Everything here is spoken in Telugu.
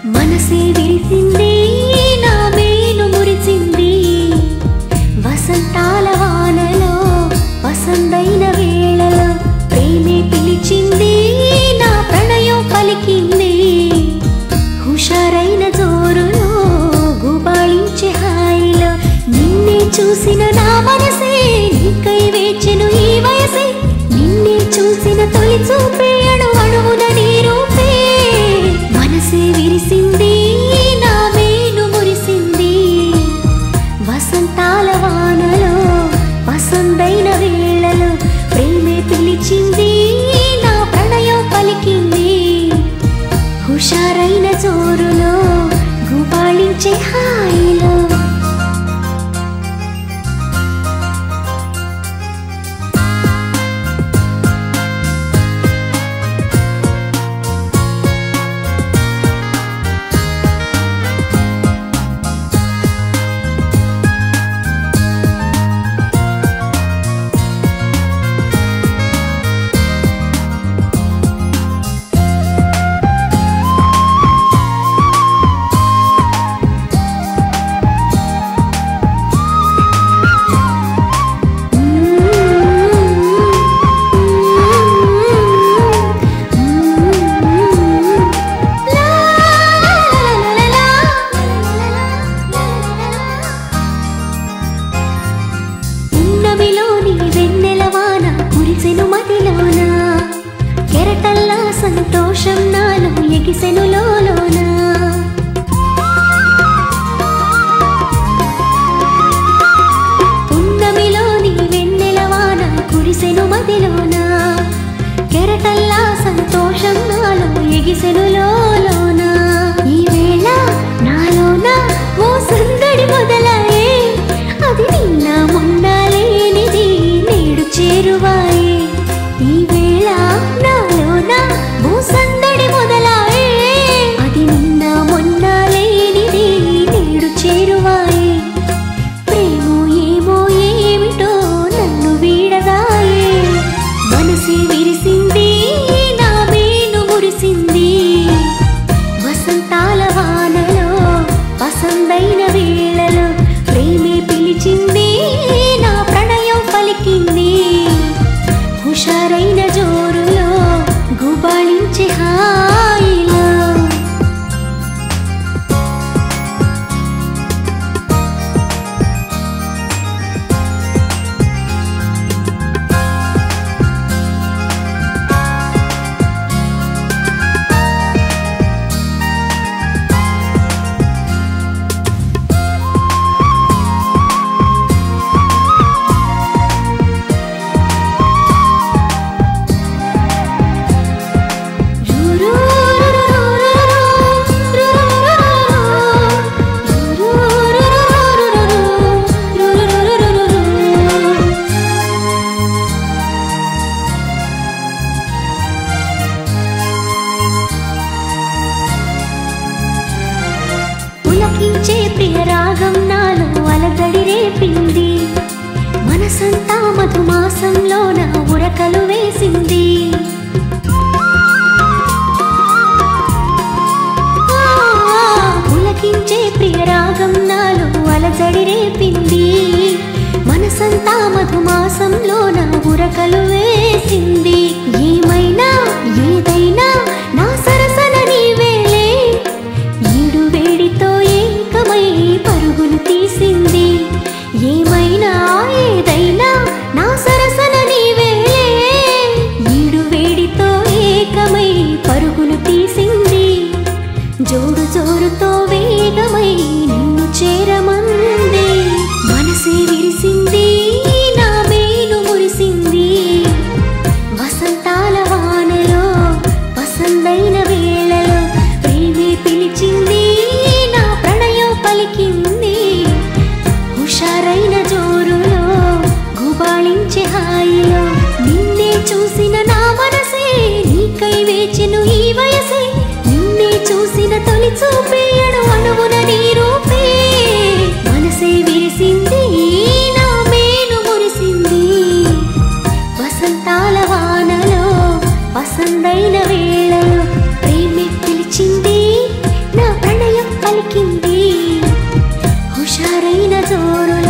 మనసే విరిసింది నా మేను మురిసింది వసంతాల వానలో వసంతైన వేళలో ప్రేమే పిలిచింది నా ప్రణయం పలికింది హుషారైన జోరులో గుబాళించే హాయిలో నిన్నే చూసిన నా మనసే నీకై వేచెను ఈ వయసే నిన్నే చూసిన తొలి చూపే అణువణువున నీ రూపే మనసే విరిసింది నా మేను మురిసింది వసంతాల వానలో వసంతైన వేళలో ప్రేమే పిలిచింది నా ప్రణయం పలికింది హుషారైన జోరులో గుబాళించే హాయిలో సంతోషం నాలో ఎగిసెను లోలోన పున్నమిలోని వెన్నెలవాన కురిసెను మదిలోన కెరటల్లా సంతోషం నాలో ఎగిసెను లోలోన ఈ వేళ నాలోన ఓ సందడి మొదలాయే అది నిన్న మొన్న లేనిది నేడు చేరువాయే ఈ వేళ నాలోన ఓ సందడి మొదలాయే అది నిన్న మొన్న లేనిది నేడు చేరువాయే ప్రేమో ఏమో ఏమిటో నన్ను వీడదాయే మనసే విరిసింది నా మేను మురిసింది వసంతాల వానలో వసంతైన వేళలో ప్రేమే పిలిచింది నా ప్రణయం పలికింది హుషారైన జోరులో గుబాళించే హాయిలో పులకించే ప్రియ రాగం నాలో అలజడి రేపింది మనసంతా మధుమాసంలోన ఉరకలు వేసింది పులకించే ప్రియ రాగం నాలో అలజడి రేపింది మనసంతా మధుమాసంలోన ఉరకలు వేసింది ఏమైనా ఏదైనా నా సరసన నీవేలే ఈడు వేడితో ఏకమై పరుగులు తీసింది ఏమైనా ఏదైనా నా సరసన నీవేలే ఈడు వేడితో ఏకమై పరుగులు తీసింది జోడు జోరుతో వేగమై నిన్ను చేరమంది మనసే విరిసింది నా మేను మురిసింది వసంతాల వానలో వసంతైన వేళలో ప్రేమే పిలిచింది నా ప్రణయం పలికింది హుషారైన జోరులో గుబాళించే హాయిలో నిన్నే చూసిన నా మనసే నీకై వేచెను ఈ వయసే నిన్నే చూసిన తొలి చూపే అణువణువున నీ రూపే మనసే విరిసింది నా మేను మురిసింది వసంతాల వానలో వసంతైన వేళలో ప్రేమే పిలిచింది నా సూరుల